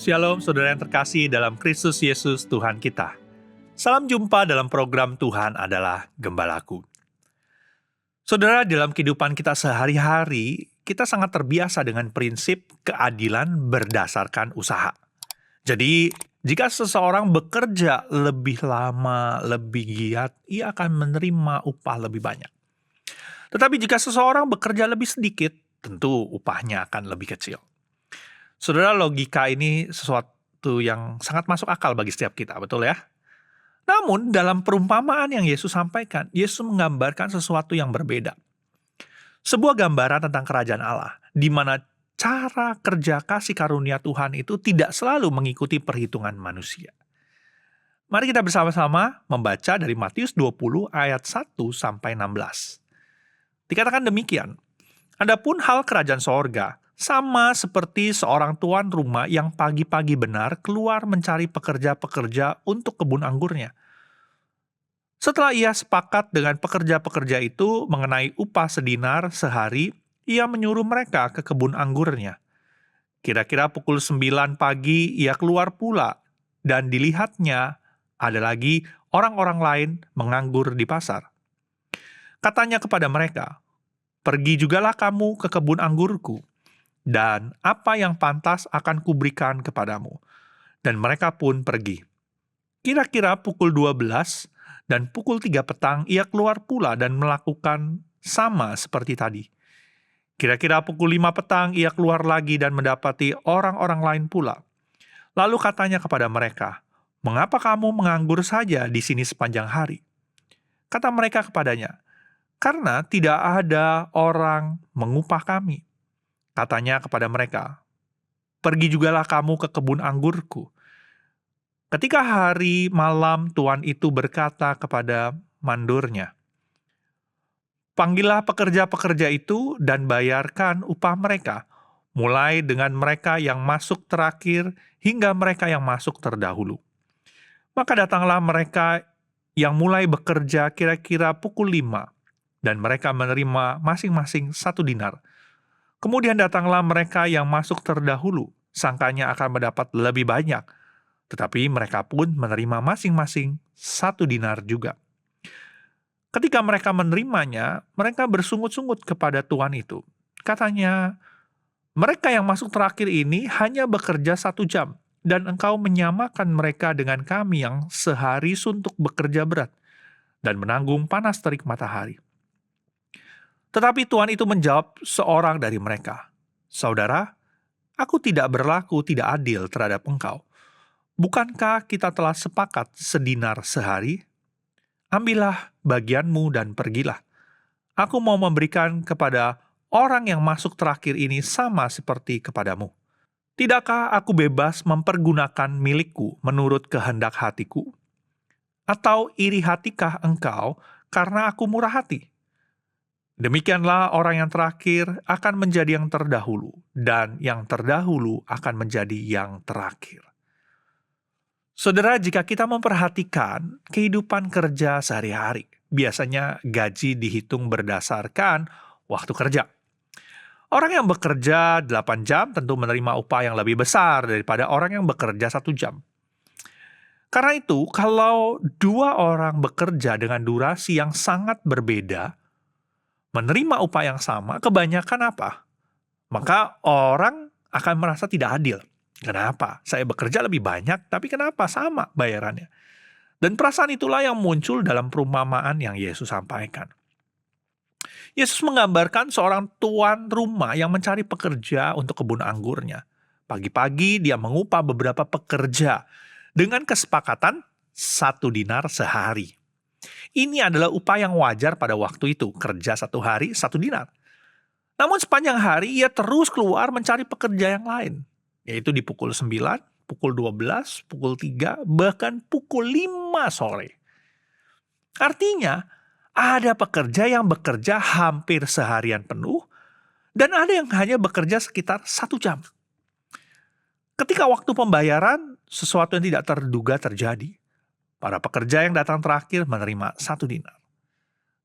Shalom saudara yang terkasih dalam Kristus Yesus Tuhan kita. Salam jumpa dalam program Tuhan adalah Gembalaku. Saudara, dalam kehidupan kita sehari-hari, kita sangat terbiasa dengan prinsip keadilan berdasarkan usaha. Jadi, jika seseorang bekerja lebih lama, lebih giat, ia akan menerima upah lebih banyak. Tetapi jika seseorang bekerja lebih sedikit, tentu upahnya akan lebih kecil. Saudara, logika ini sesuatu yang sangat masuk akal bagi setiap kita, betul ya? Namun, dalam perumpamaan yang Yesus sampaikan, Yesus menggambarkan sesuatu yang berbeda. Sebuah gambaran tentang kerajaan Allah, di mana cara kerja kasih karunia Tuhan itu tidak selalu mengikuti perhitungan manusia. Mari kita bersama-sama membaca dari Matius 20 ayat 1 sampai 16. Dikatakan demikian, adapun hal kerajaan sorga, sama seperti seorang tuan rumah yang pagi-pagi benar keluar mencari pekerja-pekerja untuk kebun anggurnya. Setelah ia sepakat dengan pekerja-pekerja itu mengenai upah sedinar sehari, ia menyuruh mereka ke kebun anggurnya. Kira-kira pukul 9 pagi ia keluar pula, dan dilihatnya ada lagi orang-orang lain menganggur di pasar. Katanya kepada mereka, "Pergi jugalah kamu ke kebun anggurku, dan apa yang pantas akan kuberikan kepadamu." Dan mereka pun pergi. Kira-kira pukul 12 dan pukul 3 petang ia keluar pula dan melakukan sama seperti tadi. Kira-kira pukul 5 petang ia keluar lagi dan mendapati orang-orang lain pula. Lalu katanya kepada mereka, "Mengapa kamu menganggur saja di sini sepanjang hari?" Kata mereka kepadanya, "Karena tidak ada orang mengupah kami." Katanya kepada mereka, "Pergi jugalah kamu ke kebun anggurku." Ketika hari malam tuan itu berkata kepada mandornya, "Panggillah pekerja-pekerja itu dan bayarkan upah mereka, mulai dengan mereka yang masuk terakhir hingga mereka yang masuk terdahulu." Maka datanglah mereka yang mulai bekerja kira-kira pukul 5, dan mereka menerima masing-masing 1 dinar. Kemudian datanglah mereka yang masuk terdahulu, sangkanya akan mendapat lebih banyak, tetapi mereka pun menerima masing-masing 1 dinar juga. Ketika mereka menerimanya, mereka bersungut-sungut kepada tuan itu. Katanya, "Mereka yang masuk terakhir ini hanya bekerja 1 jam, dan engkau menyamakan mereka dengan kami yang sehari suntuk bekerja berat, dan menanggung panas terik matahari." Tetapi tuan itu menjawab seorang dari mereka, "Saudara, aku tidak berlaku tidak adil terhadap engkau. Bukankah kita telah sepakat 1 dinar sehari? Ambillah bagianmu dan pergilah. Aku mau memberikan kepada orang yang masuk terakhir ini sama seperti kepadamu. Tidakkah aku bebas mempergunakan milikku menurut kehendak hatiku? Atau iri hatikah engkau karena aku murah hati?" Demikianlah orang yang terakhir akan menjadi yang terdahulu, dan yang terdahulu akan menjadi yang terakhir. Saudara, jika kita memperhatikan kehidupan kerja sehari-hari, biasanya gaji dihitung berdasarkan waktu kerja. Orang yang bekerja 8 jam tentu menerima upah yang lebih besar daripada orang yang bekerja 1 jam. Karena itu, kalau 2 orang bekerja dengan durasi yang sangat berbeda, menerima upah yang sama, kebanyakan apa? Maka orang akan merasa tidak adil. Kenapa? Saya bekerja lebih banyak, tapi kenapa sama bayarannya? Dan perasaan itulah yang muncul dalam perumpamaan yang Yesus sampaikan. Yesus menggambarkan seorang tuan rumah yang mencari pekerja untuk kebun anggurnya. Pagi-pagi dia mengupah beberapa pekerja dengan kesepakatan 1 dinar sehari. Ini adalah upah yang wajar pada waktu itu, kerja 1 hari 1 dinar. Namun sepanjang hari ia terus keluar mencari pekerja yang lain, yaitu di pukul 9, pukul 12, pukul 3, bahkan pukul 5 sore. Artinya, ada pekerja yang bekerja hampir seharian penuh, dan ada yang hanya bekerja sekitar 1 jam. Ketika waktu pembayaran, sesuatu yang tidak terduga terjadi. Para pekerja yang datang terakhir menerima 1 dinar.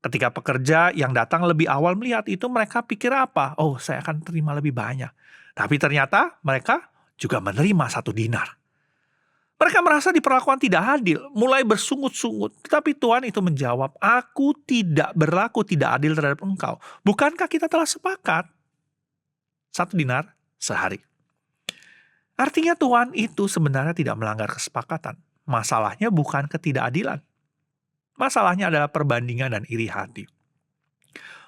Ketika pekerja yang datang lebih awal melihat itu, mereka pikir apa? Oh, saya akan terima lebih banyak. Tapi ternyata mereka juga menerima 1 dinar. Mereka merasa diperlakukan tidak adil, mulai bersungut-sungut. Tetapi Tuhan itu menjawab, "Aku tidak berlaku tidak adil terhadap engkau. Bukankah kita telah sepakat 1 dinar sehari?" Artinya Tuhan itu sebenarnya tidak melanggar kesepakatan. Masalahnya bukan ketidakadilan. Masalahnya adalah perbandingan dan iri hati.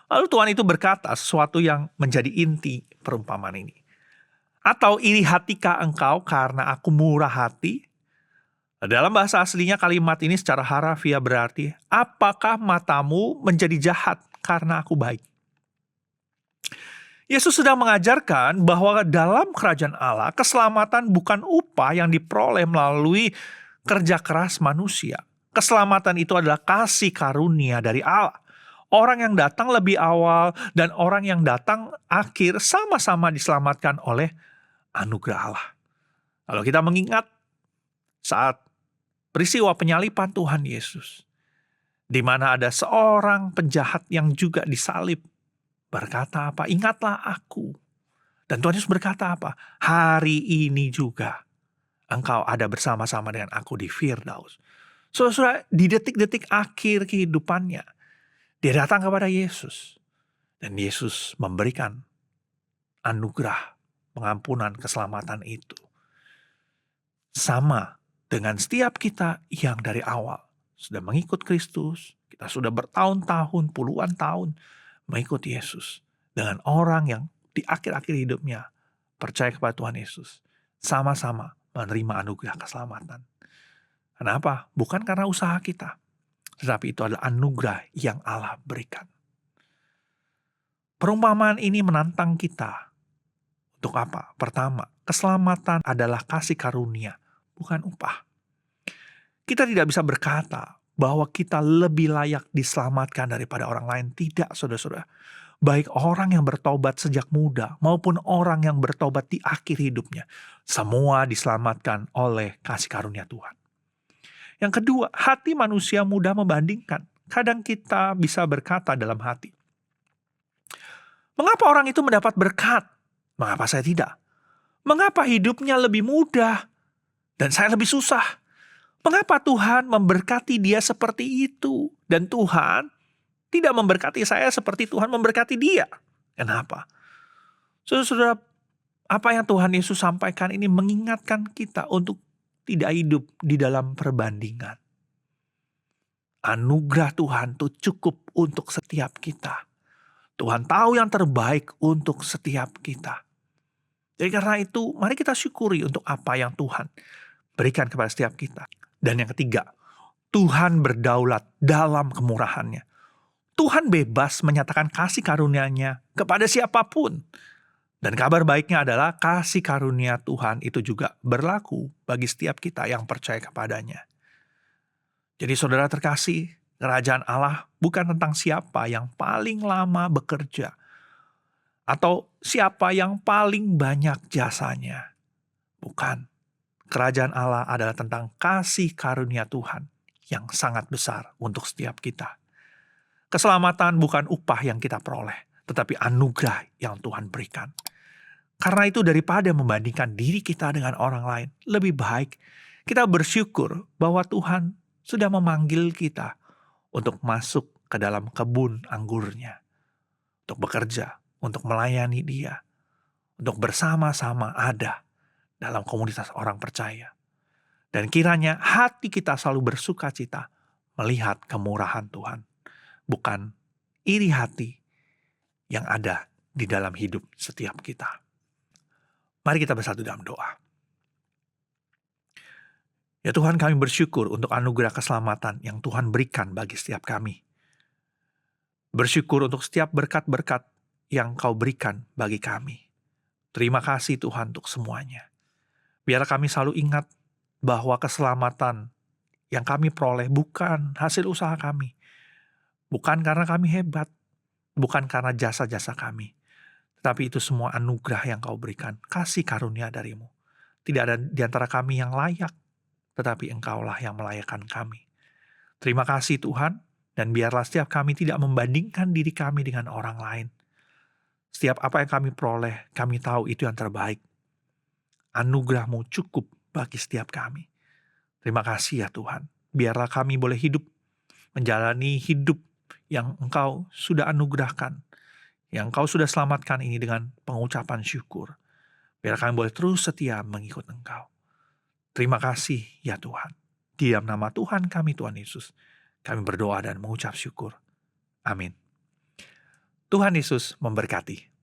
Lalu Tuhan itu berkata sesuatu yang menjadi inti perumpamaan ini. "Atau iri hatikah engkau karena aku murah hati?" Dalam bahasa aslinya kalimat ini secara harafiah berarti, "Apakah matamu menjadi jahat karena aku baik?" Yesus sedang mengajarkan bahwa dalam kerajaan Allah, keselamatan bukan upah yang diperoleh melalui kerja keras manusia. Keselamatan itu adalah kasih karunia dari Allah. Orang yang datang lebih awal dan orang yang datang akhir sama-sama diselamatkan oleh anugerah Allah. Kalau kita mengingat saat peristiwa penyaliban Tuhan Yesus, di mana ada seorang penjahat yang juga disalib, berkata apa? "Ingatlah aku." Dan Tuhan Yesus berkata apa? "Hari ini juga engkau ada bersama-sama dengan aku di Firdaus." Saudara, di detik-detik akhir kehidupannya, dia datang kepada Yesus. Dan Yesus memberikan anugerah pengampunan keselamatan itu. Sama dengan setiap kita yang dari awal sudah mengikut Kristus, kita sudah bertahun-tahun, puluhan tahun mengikut Yesus. Dengan orang yang di akhir-akhir hidupnya percaya kepada Tuhan Yesus, sama-sama menerima anugerah keselamatan. Kenapa? Bukan karena usaha kita, tetapi itu adalah anugerah yang Allah berikan. Perumpamaan ini menantang kita untuk apa? Pertama, keselamatan adalah kasih karunia, bukan upah. Kita tidak bisa berkata bahwa kita lebih layak diselamatkan daripada orang lain. Tidak, saudara-saudara. Baik orang yang bertobat sejak muda maupun orang yang bertobat di akhir hidupnya, semua diselamatkan oleh kasih karunia Tuhan. Yang kedua, hati manusia mudah membandingkan. Kadang kita bisa berkata dalam hati, "Mengapa orang itu mendapat berkat? Mengapa saya tidak? Mengapa hidupnya lebih mudah dan saya lebih susah? Mengapa Tuhan memberkati dia seperti itu? Dan Tuhan tidak memberkati saya seperti Tuhan memberkati dia." Kenapa? Saudara-saudara, apa yang Tuhan Yesus sampaikan ini mengingatkan kita untuk tidak hidup di dalam perbandingan. Anugerah Tuhan itu cukup untuk setiap kita. Tuhan tahu yang terbaik untuk setiap kita. Jadi karena itu, mari kita syukuri untuk apa yang Tuhan berikan kepada setiap kita. Dan yang ketiga, Tuhan berdaulat dalam kemurahannya. Tuhan bebas menyatakan kasih karunia-Nya kepada siapapun. Dan kabar baiknya adalah kasih karunia Tuhan itu juga berlaku bagi setiap kita yang percaya kepadanya. Jadi saudara terkasih, kerajaan Allah bukan tentang siapa yang paling lama bekerja atau siapa yang paling banyak jasanya. Bukan. Kerajaan Allah adalah tentang kasih karunia Tuhan yang sangat besar untuk setiap kita. Keselamatan bukan upah yang kita peroleh, tetapi anugerah yang Tuhan berikan. Karena itu daripada membandingkan diri kita dengan orang lain, lebih baik kita bersyukur bahwa Tuhan sudah memanggil kita untuk masuk ke dalam kebun anggurnya, untuk bekerja, untuk melayani Dia, untuk bersama-sama ada dalam komunitas orang percaya. Dan kiranya hati kita selalu bersuka cita melihat kemurahan Tuhan, bukan iri hati yang ada di dalam hidup setiap kita. Mari kita bersatu dalam doa. Ya Tuhan, kami bersyukur untuk anugerah keselamatan yang Tuhan berikan bagi setiap kami. Bersyukur untuk setiap berkat-berkat yang Kau berikan bagi kami. Terima kasih Tuhan untuk semuanya. Biar kami selalu ingat bahwa keselamatan yang kami peroleh bukan hasil usaha kami. Bukan karena kami hebat. Bukan karena jasa-jasa kami. Tapi itu semua anugerah yang Kau berikan, kasih karunia dari-Mu. Tidak ada di antara kami yang layak, tetapi Engkaulah yang melayakkan kami. Terima kasih Tuhan, dan biarlah setiap kami tidak membandingkan diri kami dengan orang lain. Setiap apa yang kami peroleh, kami tahu itu yang terbaik. anugerah-Mu cukup bagi setiap kami. Terima kasih ya Tuhan. Biarlah kami boleh hidup, menjalani hidup yang Engkau sudah anugerahkan, yang Engkau sudah selamatkan ini dengan pengucapan syukur. Biar kami boleh terus setia mengikut Engkau. Terima kasih ya Tuhan. Di dalam nama Tuhan kami, Tuhan Yesus, kami berdoa dan mengucap syukur. Amin. Tuhan Yesus memberkati.